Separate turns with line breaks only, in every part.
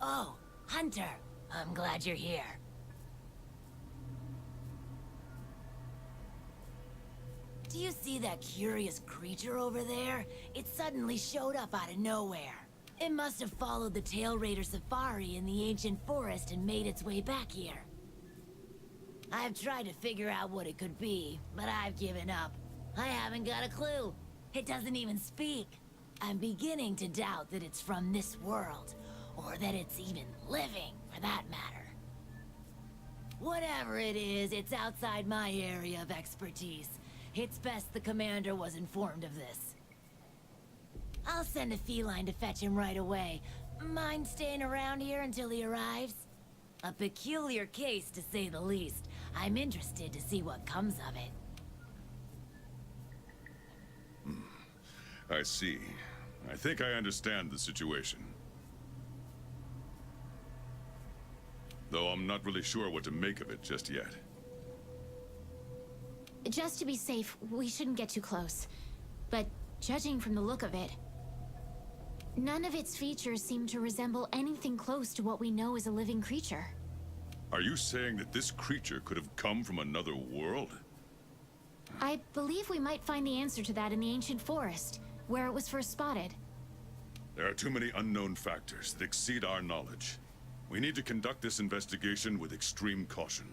Oh, Hunter. I'm glad you're here. Do you see that curious creature over there? It suddenly showed up out of nowhere. It must have followed the Tail Raider safari in the ancient forest and made its way back here. I've tried to figure out what it could be, but I've given up. I haven't got a clue. It doesn't even speak. I'm beginning to doubt that it's from this world, or that it's even living, for that matter. Whatever it is, it's outside my area of expertise. It's best the commander was informed of this. I'll send a feline to fetch him right away. Mind staying around here until he arrives? A peculiar case, to say the least. I'm interested to see what comes of it.
I see. I think I understand the situation. Though I'm not really sure what to make of it just yet.
Just to be safe, we shouldn't get too close. But judging from the look of it, none of its features seem to resemble anything close to what we know is a living creature.
Are you saying that this creature could have come from another world?
I believe we might find the answer to that in the ancient forest, where it was first spotted.
There are too many unknown factors that exceed our knowledge. We need to conduct this investigation with extreme caution.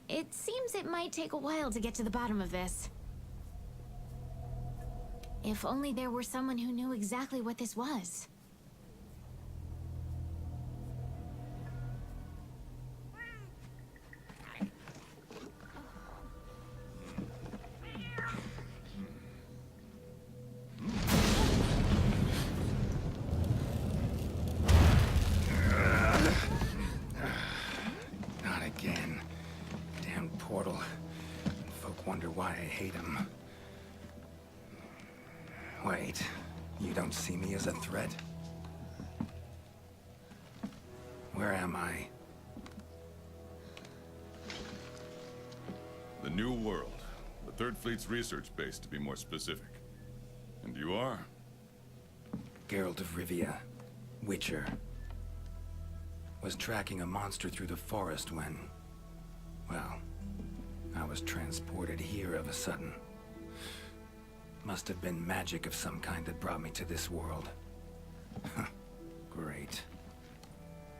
It seems it might take a while to get to the bottom of this. If only there were someone who knew exactly what this was.
Not again. Damn portal. Folk wonder why I hate him. Wait, you don't see me as a threat? Where am I?
The New World. The Third Fleet's research base, to be more specific. And you are?
Geralt of Rivia, Witcher. Was tracking a monster through the forest when... well, I was transported here of a sudden. Must have been magic of some kind that brought me to this world. Great.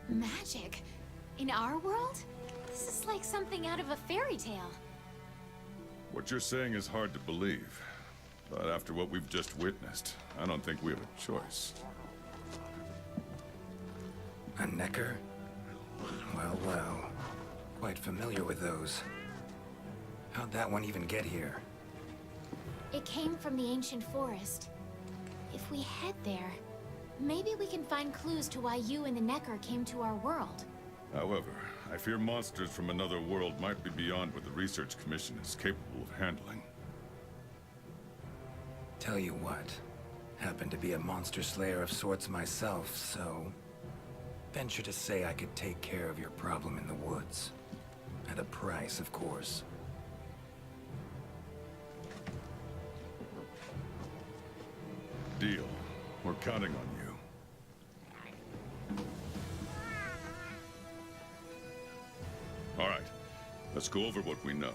Magic? In our world? This is like something out of a fairy tale.
What you're saying is hard to believe. But after what we've just witnessed, I don't think we have a choice.
A necker? Well, well. Quite familiar with those. How'd that one even get here?
It came from the ancient forest. If we head there, maybe we can find clues to why you and the Necker came to our world.
However, I fear monsters from another world might be beyond what the Research Commission is capable of handling.
Tell you what, happen to be a monster slayer of sorts myself, so... venture to say I could take care of your problem in the woods. At a price, of course.
Deal. We're counting on you. All right. Let's go over what we know.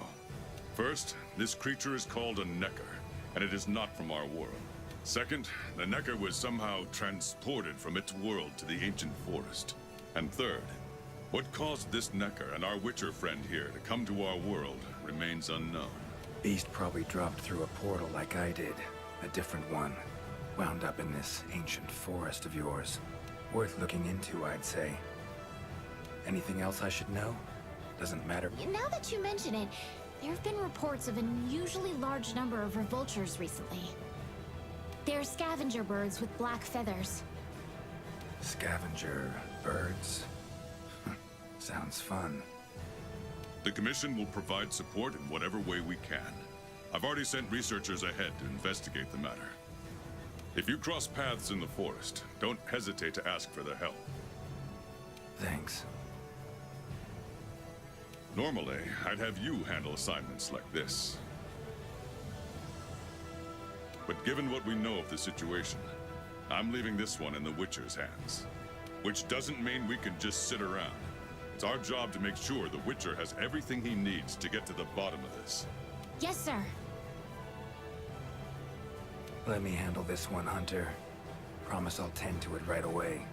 First, this creature is called a Necker, and it is not from our world. Second, the Necker was somehow transported from its world to the ancient forest. And third, what caused this Necker and our Witcher friend here to come to our world remains unknown.
Beast probably dropped through a portal like I did. A different one. Wound up in this ancient forest of yours. Worth looking into, I'd say. Anything else I should know? Doesn't matter.
Now that you mention it, there have been reports of an unusually large number of revoltures recently. They're scavenger birds with black feathers.
Scavenger birds? Sounds fun.
The Commission will provide support in whatever way we can. I've already sent researchers ahead to investigate the matter. If you cross paths in the forest, don't hesitate to ask for their help.
Thanks.
Normally, I'd have you handle assignments like this. But given what we know of the situation, I'm leaving this one in the Witcher's hands. Which doesn't mean we can just sit around. It's our job to make sure the Witcher has everything he needs to get to the bottom of this.
Yes, sir.
Let me handle this one, Hunter. Promise I'll tend to it right away.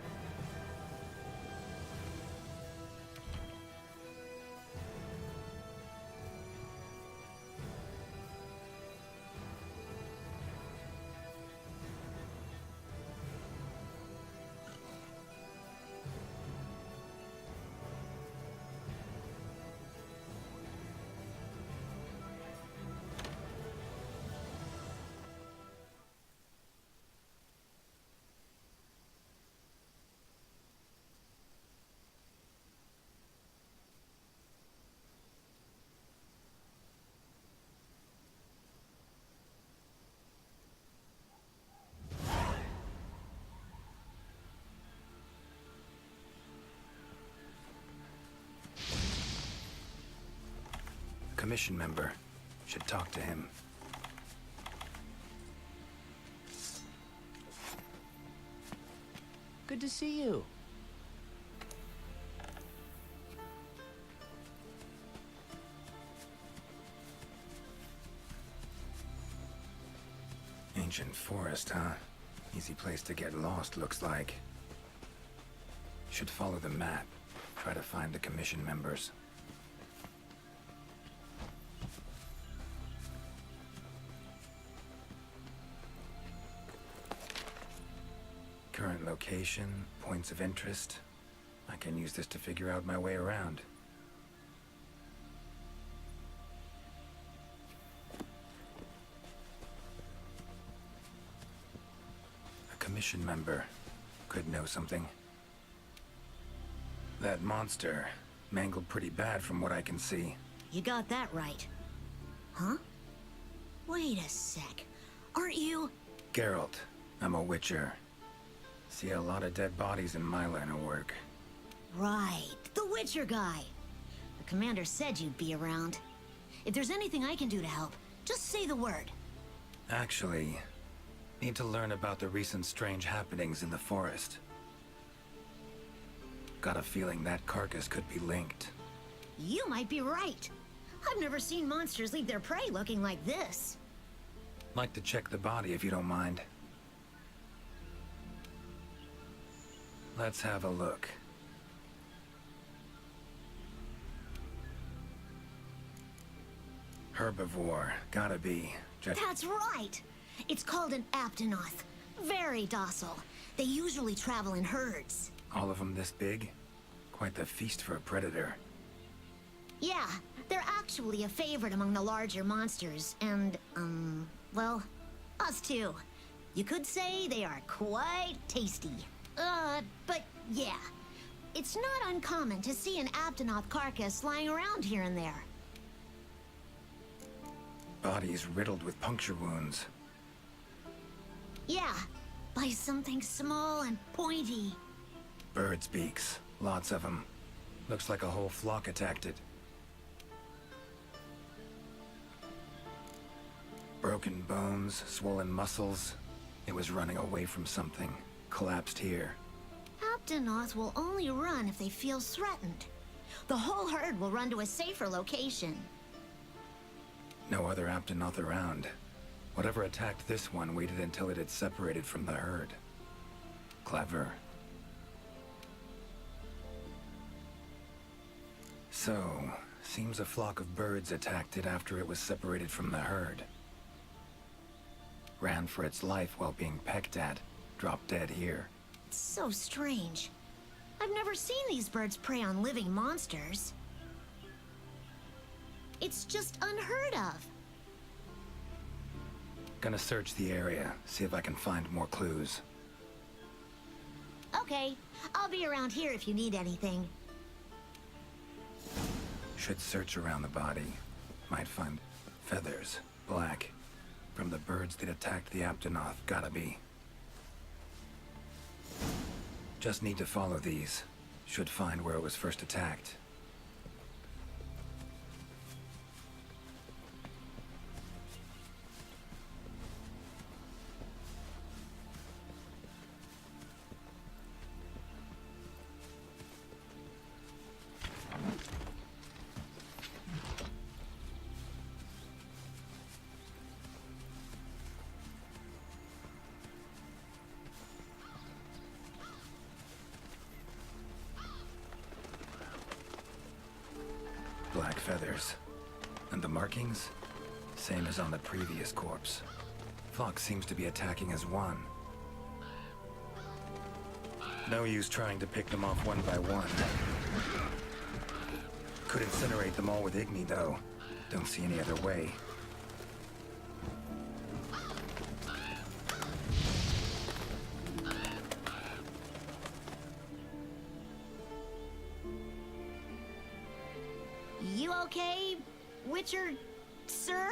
Commission member. Should talk to him.
Good to see you.
Ancient forest, huh? Easy place to get lost, looks like. Should follow the map. Try to find the commission members. Current location, points of interest. I can use this to figure out my way around. A commission member could know something. That monster mangled pretty bad from what I can see.
You got that right. Huh? Wait a sec. Aren't you...
Geralt, I'm a Witcher. See a lot of dead bodies in my line of work.
Right, the Witcher guy. The commander said you'd be around. If there's anything I can do to help, just say the word.
Actually, need to learn about the recent strange happenings in the forest. Got a feeling that carcass could be linked.
You might be right. I've never seen monsters leave their prey looking like this.
Like to check the body if you don't mind. Let's have a look. Herbivore, gotta be.
That's right! It's called an aptonoth. Very docile. They usually travel in herds.
All of them this big? Quite the feast for a predator.
Yeah, they're actually a favorite among the larger monsters, and, well, us too. You could say they are quite tasty. But yeah, it's not uncommon to see an aptonoth carcass lying around here and there.
Bodies riddled with puncture wounds.
Yeah, by something small and pointy.
Birds' beaks, lots of them. Looks like a whole flock attacked it. Broken bones, swollen muscles. It was running away from something. Collapsed here.
Aptonoth will only run if they feel threatened. The whole herd will run to a safer location.
No other Aptonoth around. Whatever attacked this one waited until it had separated from the herd. Clever. So, seems a flock of birds attacked it after it was separated from the herd. Ran for its life while being pecked at. Dropped dead here.
It's so strange. I've never seen these birds prey on living monsters. It's just unheard of.
Gonna search the area, see if I can find more clues.
Okay, I'll be around here if you need anything.
Should search around the body. Might find feathers, black. From the birds that attacked the Aptonoth, gotta be. Just need to follow these. Should find where it was first attacked. feathers. And the markings? Same as on the previous corpse. Fox seems to be attacking as one. No use trying to pick them off one by one. Could incinerate them all with Igni, though. Don't see any other way.
You okay, Witcher, sir?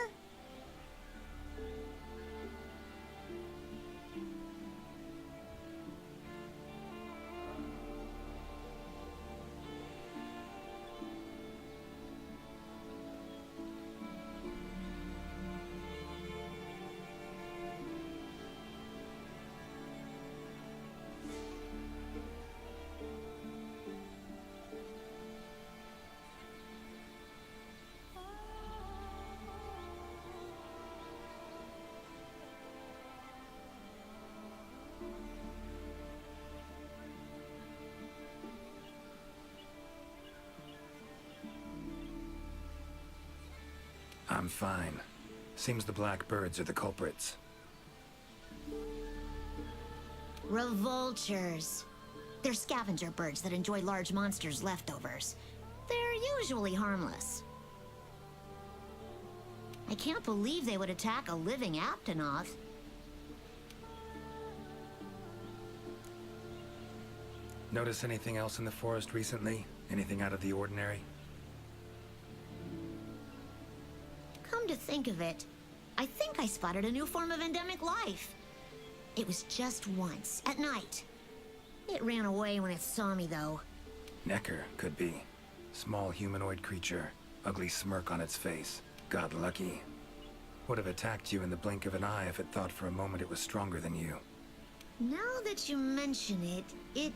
I'm fine. Seems the black birds are the culprits.
Revoltures. They're scavenger birds that enjoy large monsters' leftovers. They're usually harmless. I can't believe they would attack a living Aptonoth.
Notice anything else in the forest recently? Anything out of the ordinary?
Come to think of it, I think I spotted a new form of endemic life. It was just once, at night. It ran away when it saw me, though.
Necker, could be. Small humanoid creature, ugly smirk on its face. Got lucky. Would have attacked you in the blink of an eye if it thought for a moment it was stronger than you.
Now that you mention it, it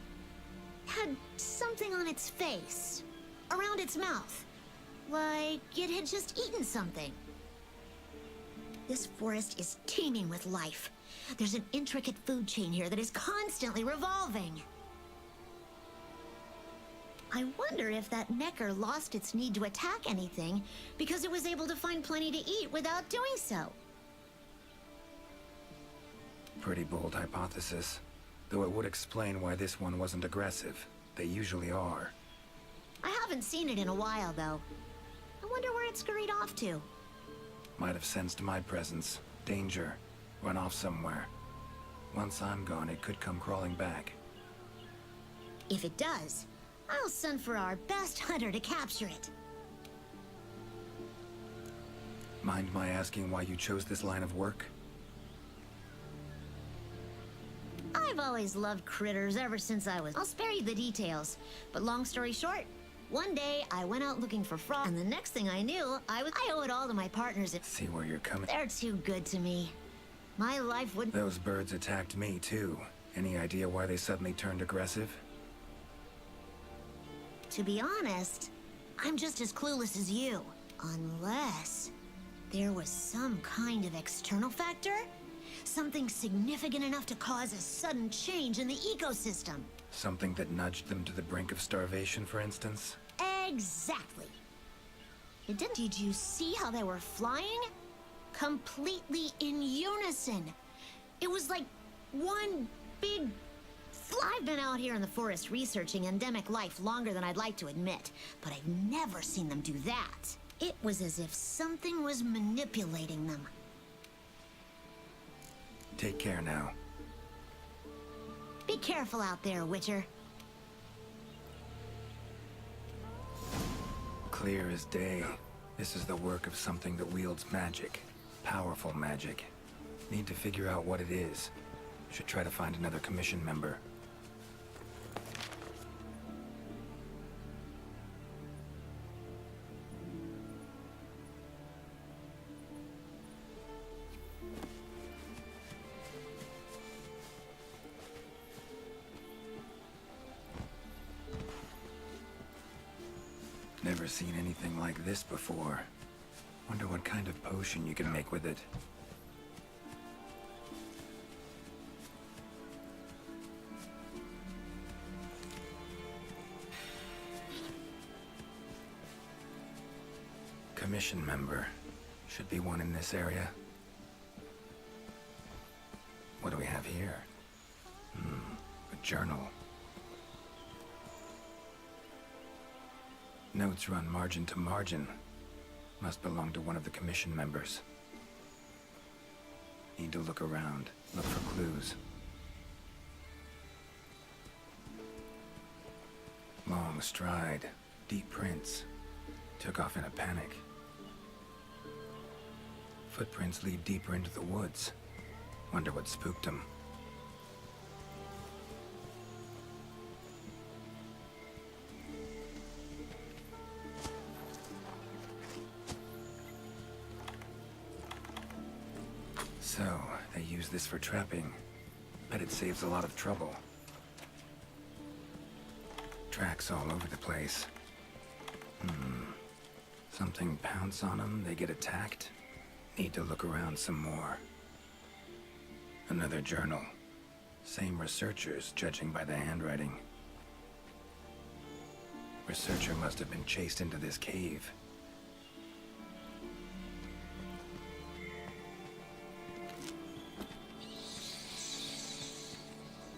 had something on its face, around its mouth. Like it had just eaten something. This forest is teeming with life. There's an intricate food chain here that is constantly revolving. I wonder if that Necker lost its need to attack anything because it was able to find plenty to eat without doing so.
Pretty bold hypothesis. Though it would explain why this one wasn't aggressive. They usually are.
I haven't seen it in a while, though. I wonder where it scurried off to.
Might have sensed my presence. Danger. Run off somewhere. Once I'm gone, it could come crawling back.
If it does, I'll send for our best hunter to capture it.
Mind my asking why you chose this line of work?
I've always loved critters ever since I was... I'll spare you the details, but long story short, one day I went out looking for frogs, and the next thing I knew, I owe it all to my partners.
See where you're coming.
They're too good to me. My life wouldn't...
Those birds attacked me, too. Any idea why they suddenly turned aggressive?
To be honest, I'm just as clueless as you. Unless there was some kind of external factor? Something significant enough to cause a sudden change in the ecosystem.
Something that nudged them to the brink of starvation, for instance?
Exactly. Did you see how they were flying? Completely in unison. It was like one big... I've been out here in the forest researching endemic life longer than I'd like to admit, but I've never seen them do that. It was as if something was manipulating them.
Take care now.
Be careful out there, Witcher.
Clear as day. This is the work of something that wields magic. Powerful magic. Need to figure out what it is. Should try to find another commission member. Never seen anything like this before. Wonder what kind of potion you can make with it. commission member. Should be one in this area. What do we have here? A journal. Notes run margin to margin. Must belong to one of the commission members. Need to look around, look for clues. Long stride, deep prints. Took off in a panic. Footprints lead deeper into the woods. Wonder what spooked him. So, they use this for trapping. Bet it saves a lot of trouble. Tracks all over the place. Something pounce on them, they get attacked. Need to look around some more. Another journal. Same researchers, judging by the handwriting. Researcher must have been chased into this cave.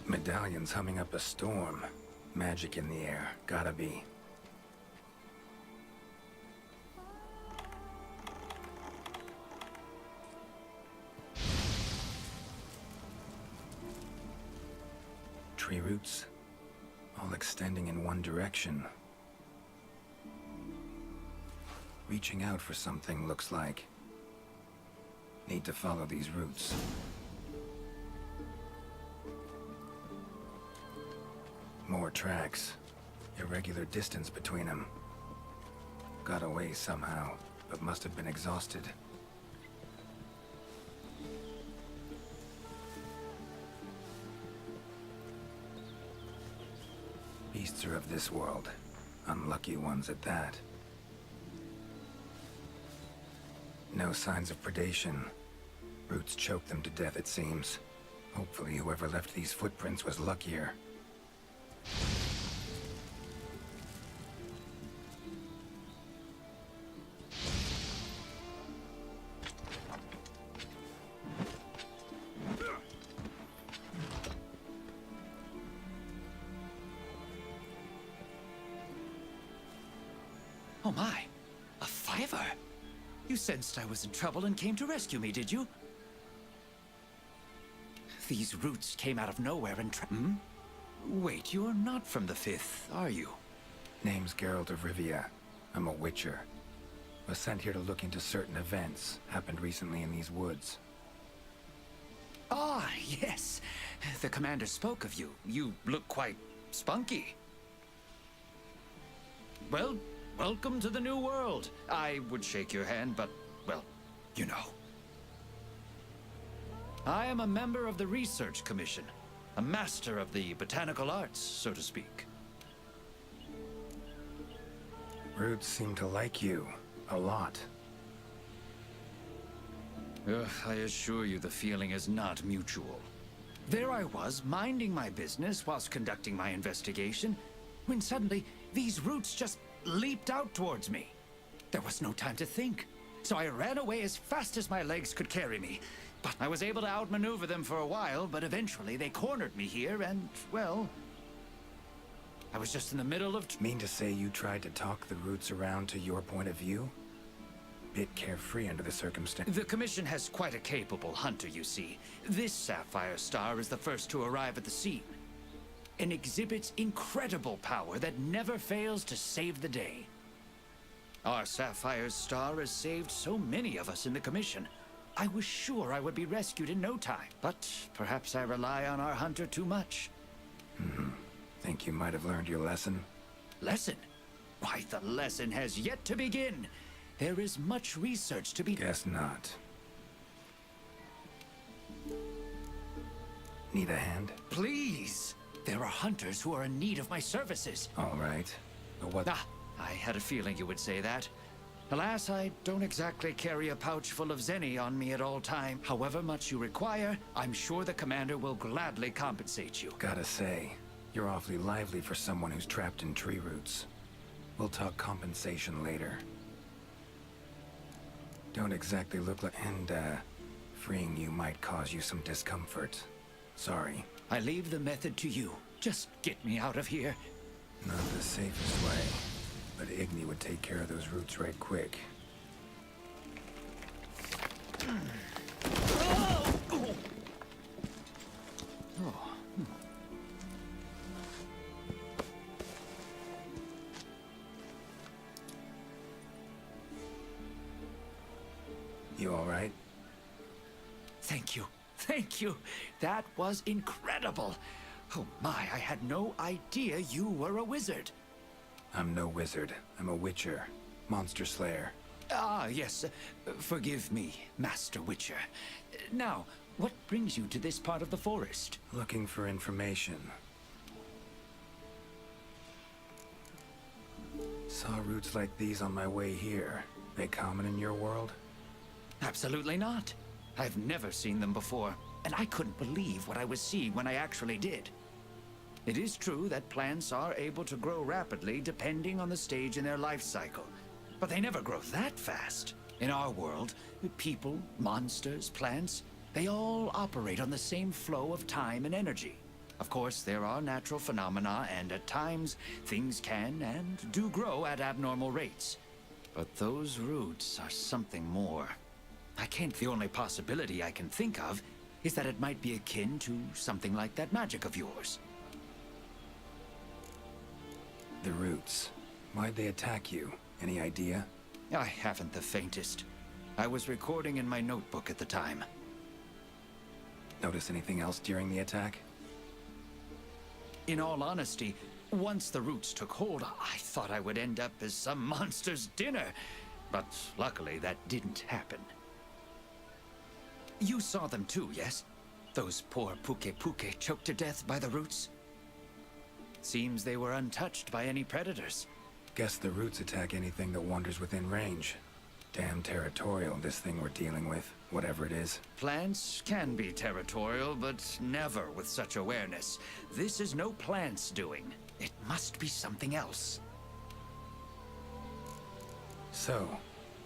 Medallions humming up a storm. Magic in the air, gotta be. Tree roots, all extending in one direction. Reaching out for something, looks like. Need to follow these roots. More tracks. Irregular distance between them. Got away somehow, but must have been exhausted. Beasts are of this world. Unlucky ones at that. No signs of predation. Roots choked them to death, it seems. Hopefully whoever left these footprints was luckier.
Oh my, a fiver? You sensed I was in trouble and came to rescue me, did you? These roots came out of nowhere and Wait, you're not from the Fifth, are you?
Name's Geralt of Rivia. I'm a witcher. Was sent here to look into certain events happened recently in these woods.
Ah, yes. The commander spoke of you. You look quite spunky. Well, welcome to the new world. I would shake your hand, but, well, you know. I am a member of the Research Commission. A master of the botanical arts, so to speak.
Roots seem to like you. A lot.
I assure you the feeling is not mutual. There I was, minding my business whilst conducting my investigation, when suddenly these roots just leaped out towards me. There was no time to think, so I ran away as fast as my legs could carry me. But I was able to outmaneuver them for a while, but eventually they cornered me here and, well, I was just in the middle of...
Mean to say you tried to talk the roots around to your point of view? Bit carefree under the circumstances.
The Commission has quite a capable hunter, you see. This sapphire star is the first to arrive at the scene, and exhibits incredible power that never fails to save the day. Our sapphire star has saved so many of us in the Commission. I was sure I would be rescued in no time, but perhaps I rely on our hunter too much.
Think you might have learned your lesson?
Lesson? Why, the lesson has yet to begin. There is much research to be...
Guess not. Need a hand?
Please! There are hunters who are in need of my services.
All right. But what...
Ah, I had a feeling you would say that. Alas, I don't exactly carry a pouch full of zenny on me at all time. However much you require, I'm sure the commander will gladly compensate you.
Gotta say, you're awfully lively for someone who's trapped in tree roots. We'll talk compensation later. Don't exactly look like... And, freeing you might cause you some discomfort. Sorry.
I leave the method to you. Just get me out of here.
Not the safest way, but Igni would take care of those roots right quick. You all right?
Thank you. Thank you. That was incredible. Oh my, I had no idea you were a wizard.
I'm no wizard. I'm a witcher. Monster slayer.
Ah, yes. Forgive me, Master Witcher. Now, what brings you to this part of the forest?
Looking for information. Saw roots like these on my way here. They common in your world?
Absolutely not. I've never seen them before, and I couldn't believe what I was seeing when I actually did. It is true that plants are able to grow rapidly depending on the stage in their life cycle, but they never grow that fast. In our world, people, monsters, plants, they all operate on the same flow of time and energy. Of course, there are natural phenomena, and at times, things can and do grow at abnormal rates. But those roots are something more. The only possibility I can think of is that it might be akin to something like that magic of yours.
The roots. Why'd they attack you? Any idea?
I haven't the faintest. I was recording in my notebook at the time.
Notice anything else during the attack?
In all honesty, once the roots took hold, I thought I would end up as some monster's dinner. But luckily, that didn't happen. You saw them too, yes? Those poor Puke choked to death by the roots? Seems they were untouched by any predators.
Guess the roots attack anything that wanders within range. Damn territorial, this thing we're dealing with, whatever it is.
Plants can be territorial, but never with such awareness. This is no plant's doing. It must be something else.
So,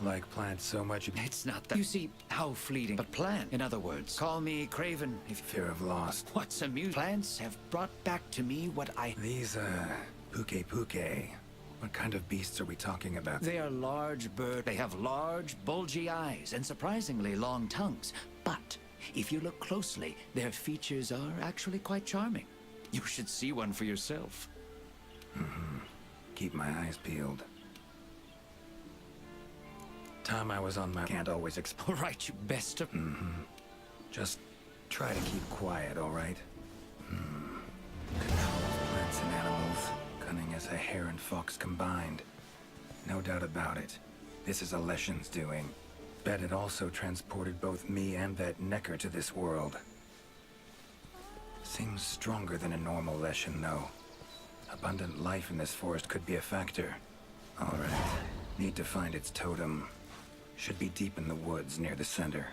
like plants so much...
It's not that. You see, how fleeting. But plant, in other words. Call me Craven if...
Fear of lost.
What's amusing? Plants have brought back to me what I...
These, Puke. What kind of beasts are we talking about?
They are large birds. They have large, bulgy eyes and surprisingly long tongues. But if you look closely, their features are actually quite charming. You should see one for yourself.
Keep my eyes peeled. Time I was on my... Can't always
All right, you best of...
Just try to keep quiet, all right? Controls plants and animals. Cunning as a hare and fox combined. No doubt about it. This is a leshen's doing. Bet it also transported both me and that necker to this world. Seems stronger than a normal leshen, though. Abundant life in this forest could be a factor. All right. Need to find its totem. Should be deep in the woods near the center.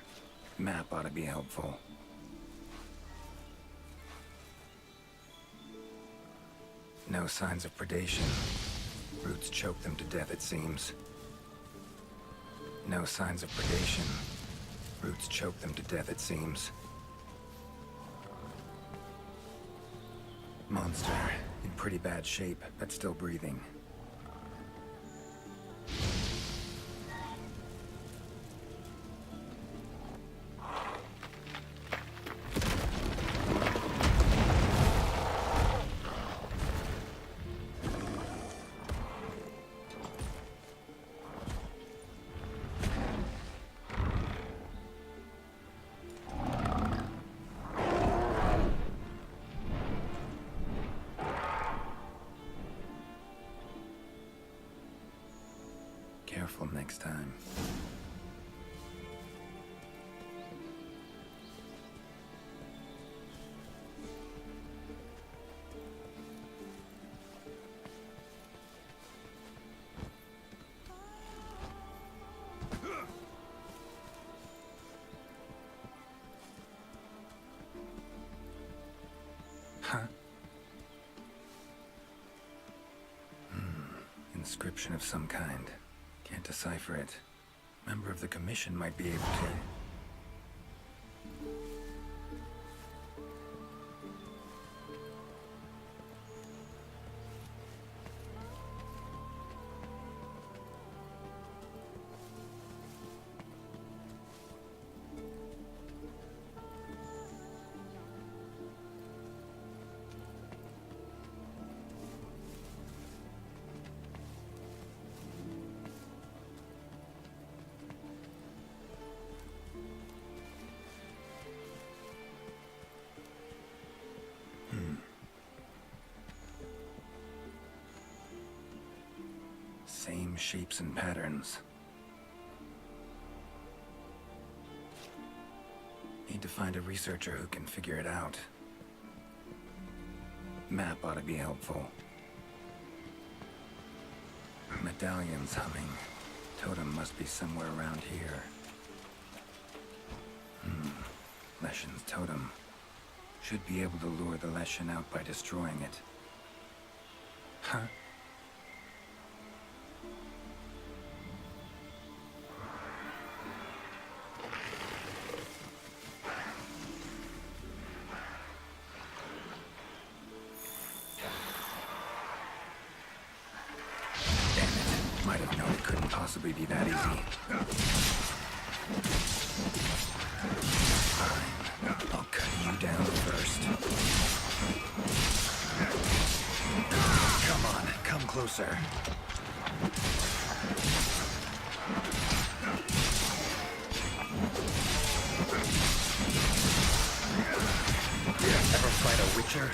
Map ought to be helpful. No signs of predation. Roots choke them to death, it seems. No signs of predation. Roots choke them to death, it seems. Monster, in pretty bad shape, but still breathing. Careful next time. Huh? Inscription of some kind. Can't decipher it. Member of the Commission might be able to. Same shapes and patterns. Need to find a researcher who can figure it out. Map ought to be helpful. Medallions humming. Totem must be somewhere around here. Leshen's totem. Should be able to lure the leshen out by destroying it. Huh? Might have known it couldn't possibly be that easy. Fine. I'll cut you down first. Come on, come closer. Ever fight a witcher?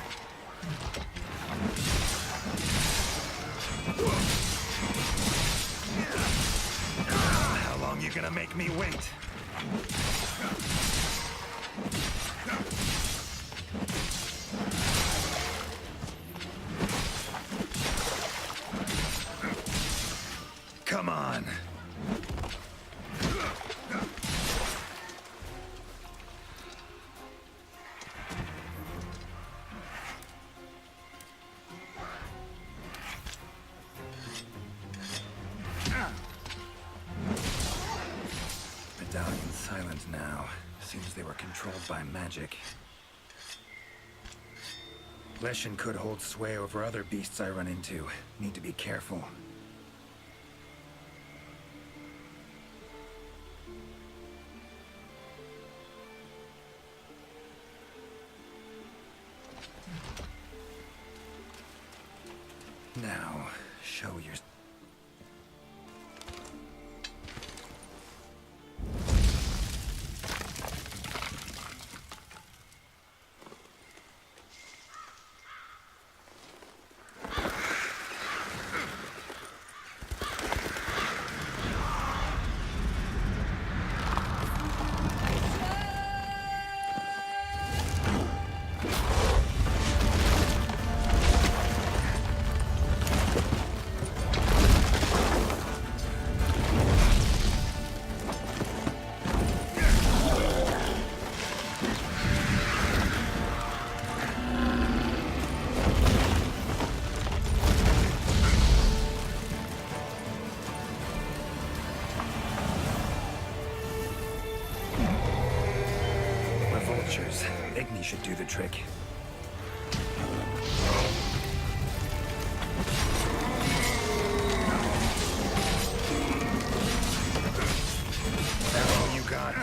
How long you gonna make me wait? Come on. Medallion's silent now. Seems they were controlled by magic. Leshen could hold sway over other beasts I run into. Need to be careful. Now, show your... Vultures. Igni should do the trick. That's all you got.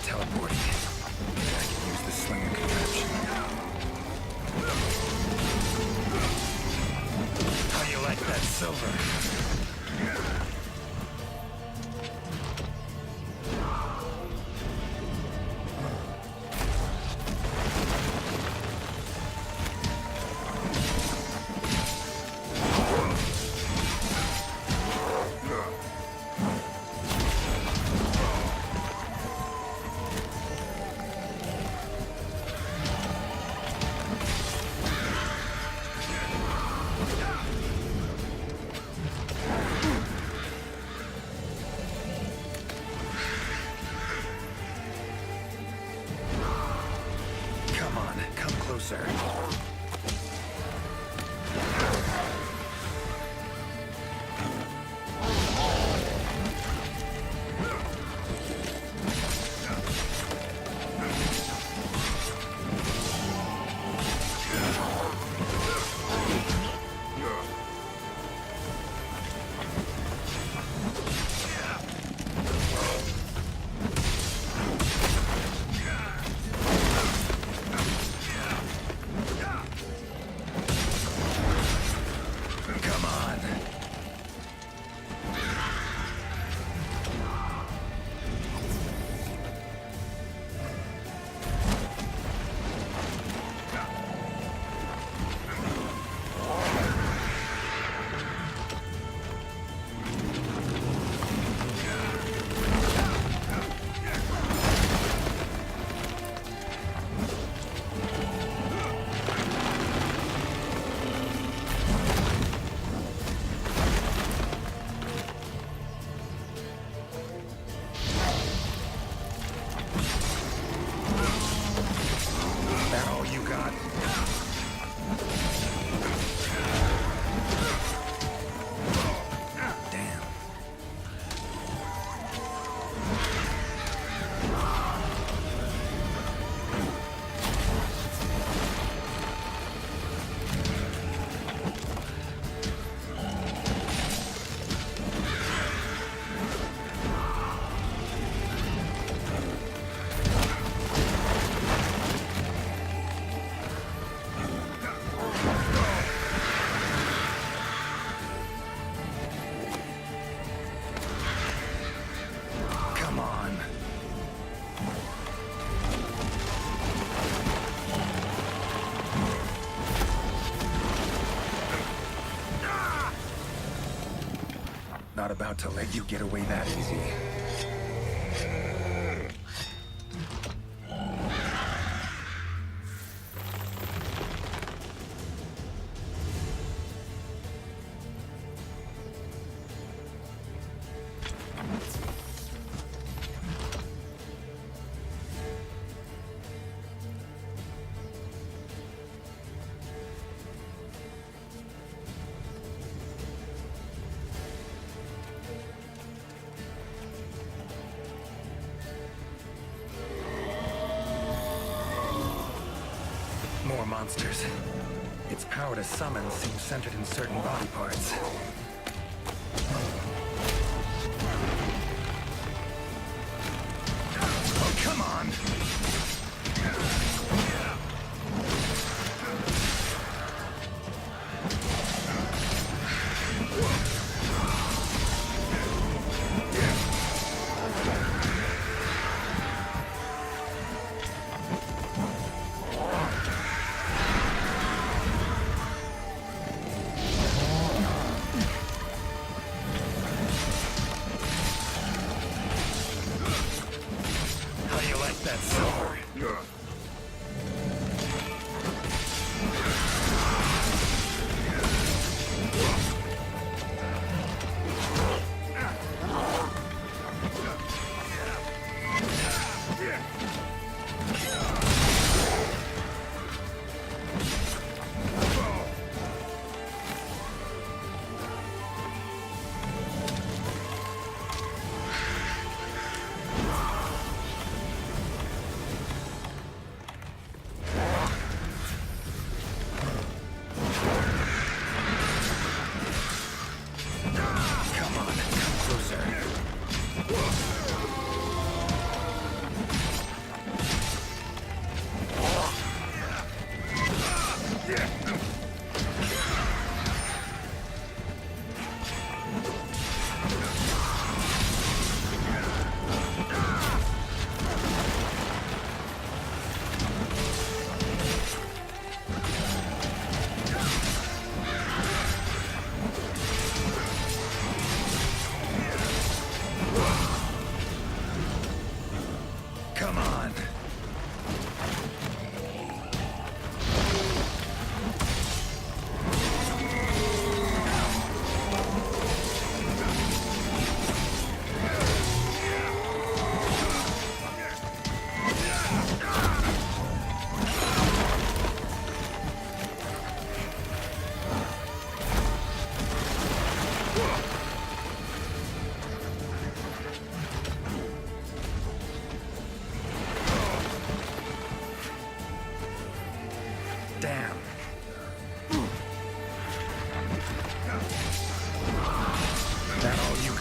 teleporting. I can use the slinger contraption. How you like that silver? Come closer. Not about to let you get away that easy. More monsters. Its power to summon seems centered in certain body parts. Oh, come on!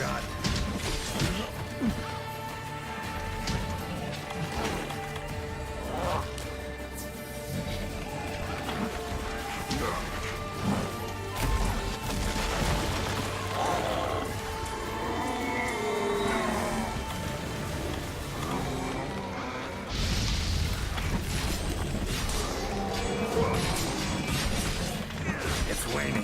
God. It's waning.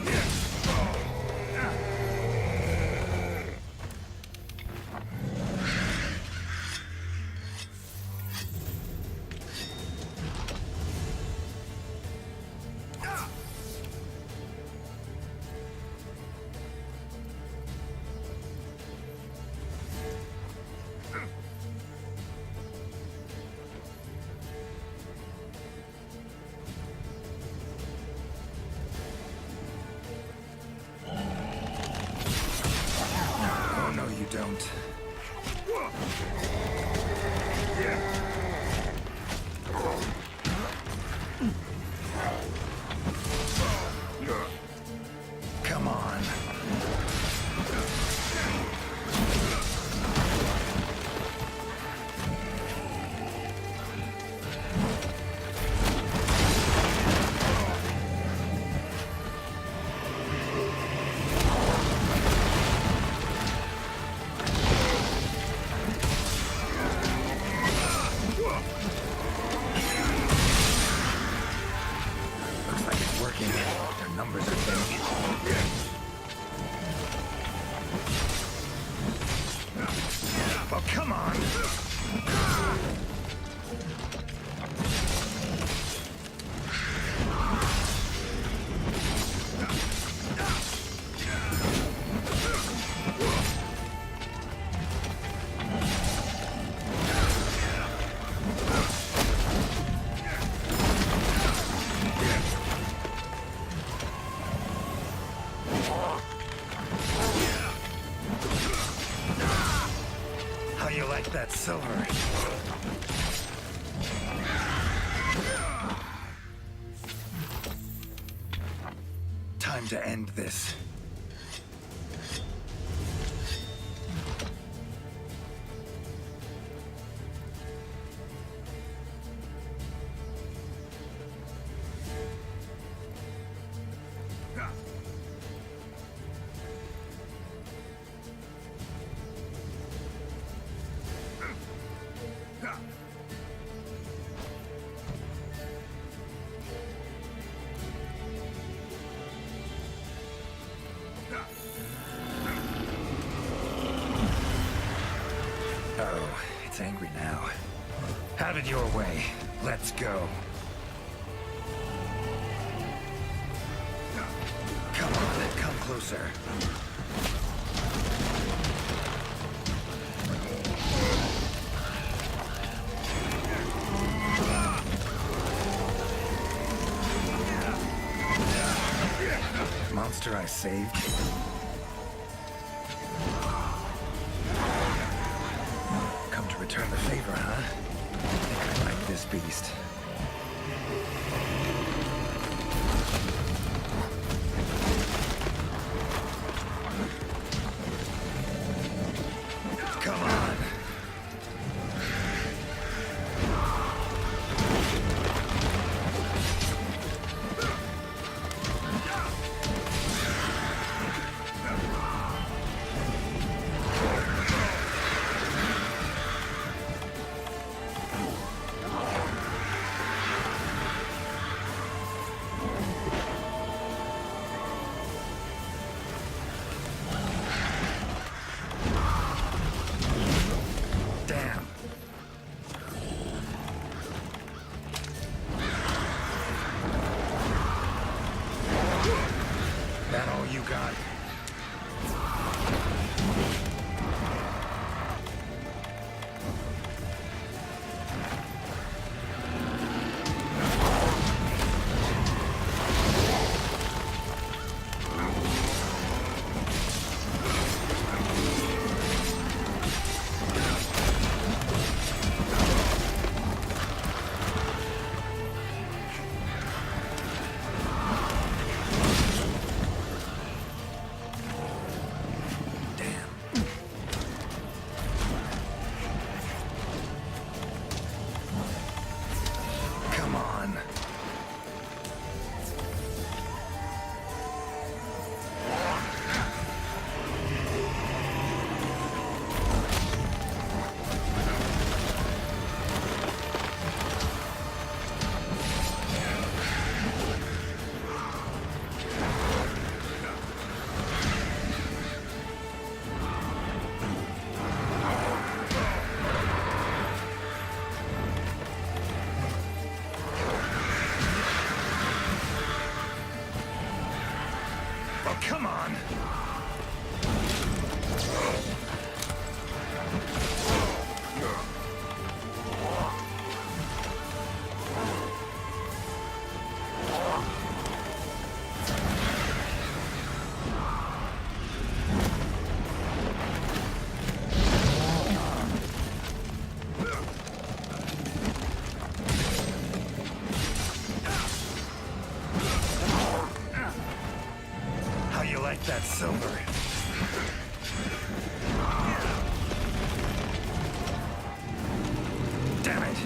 Oh, no, you don't. Come on. Looks like it's working. Their numbers are big. Oh, come on! How you like that silver? Time to end this. Oh, it's angry now. Have it your way. Let's go. Come on, come closer. Monster I saved. Come to return the favor, huh? Think I like this beast. Come on. How you like that silver? Damn it!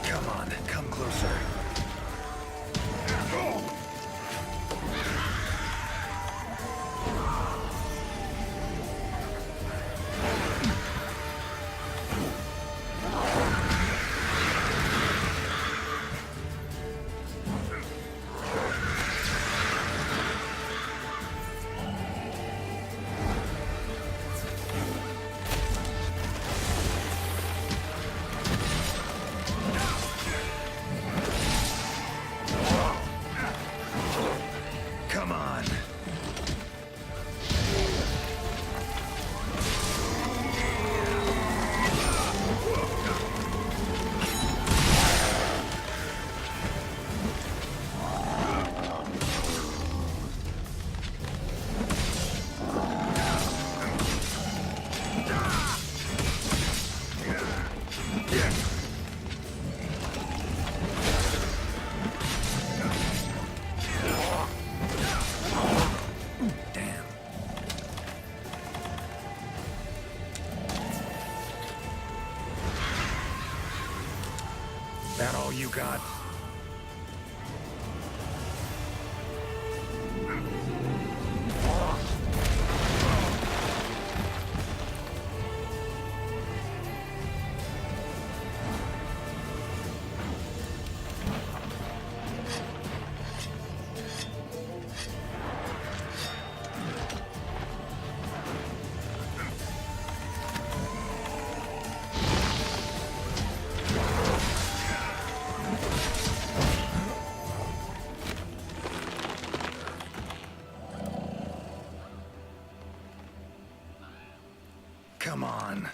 Come on, come closer. Come on. Damn. That all you got? Come on.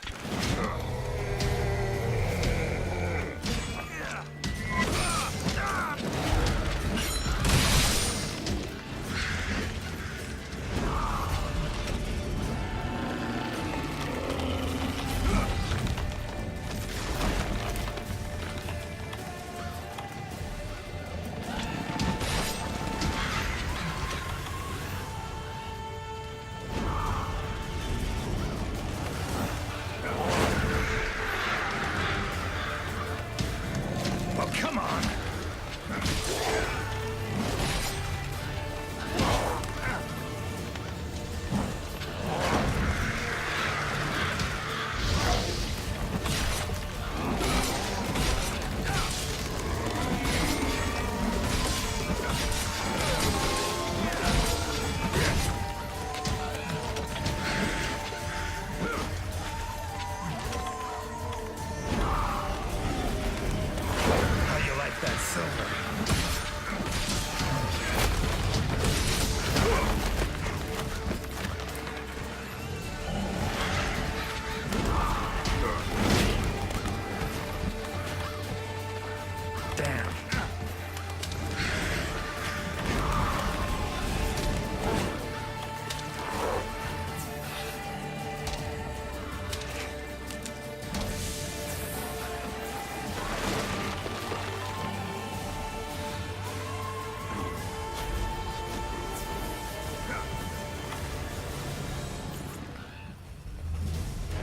Well, come on. How you like that silver? Damn.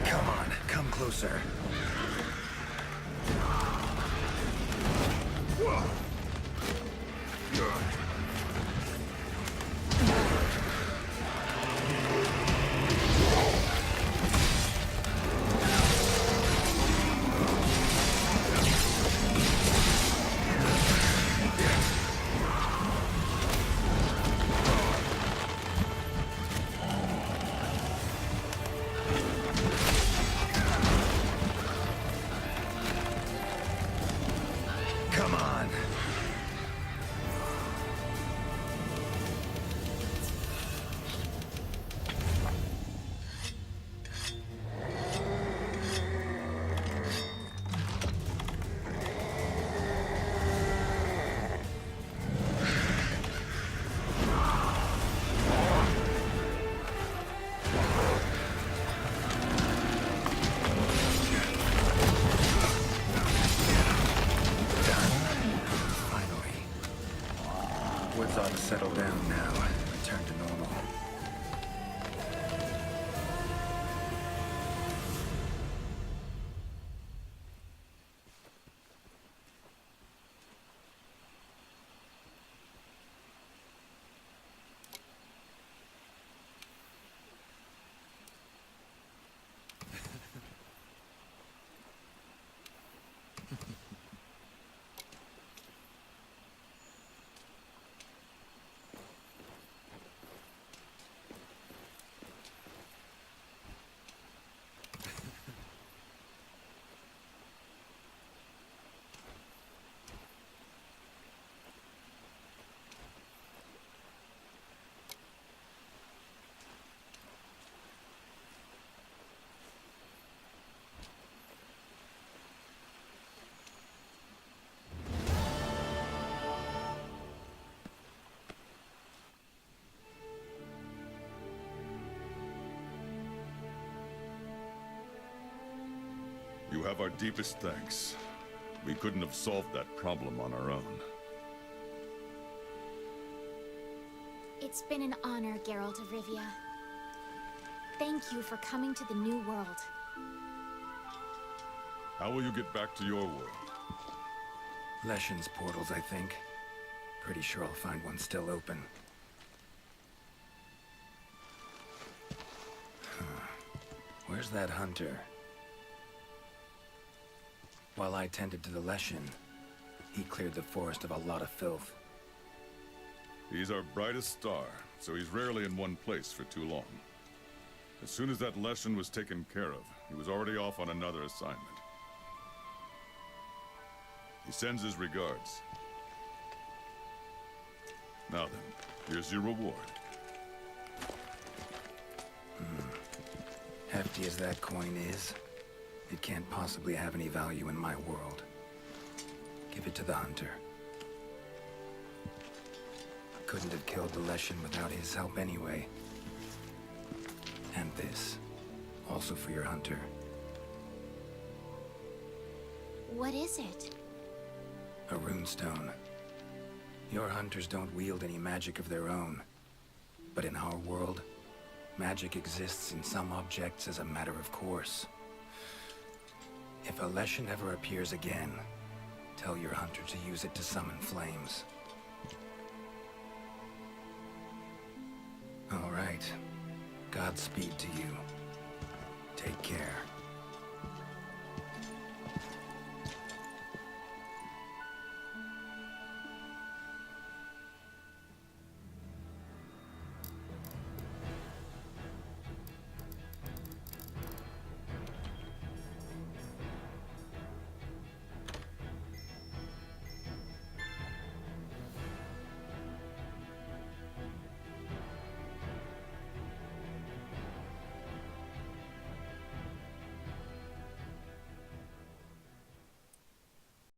Come on, come closer.
You have our deepest thanks. We couldn't have solved that problem on our own.
It's been an honor, Geralt of Rivia. Thank you for coming to the New World.
How will you get back to your world?
Leshen's portals, I think. Pretty sure I'll find one still open. Where's that hunter? While I tended to the leshen, he cleared the forest of a lot of filth.
He's our brightest star, so he's rarely in one place for too long. As soon as that leshen was taken care of, he was already off on another assignment. He sends his regards. Now then, here's your reward.
Hefty as that coin is, it can't possibly have any value in my world. Give it to the hunter. Couldn't have killed the leshen without his help anyway. And this, also for your hunter.
What is it?
A runestone. Your hunters don't wield any magic of their own. But in our world, magic exists in some objects as a matter of course. If a leshen ever appears again, tell your hunter to use it to summon flames. All right. Godspeed to you. Take care.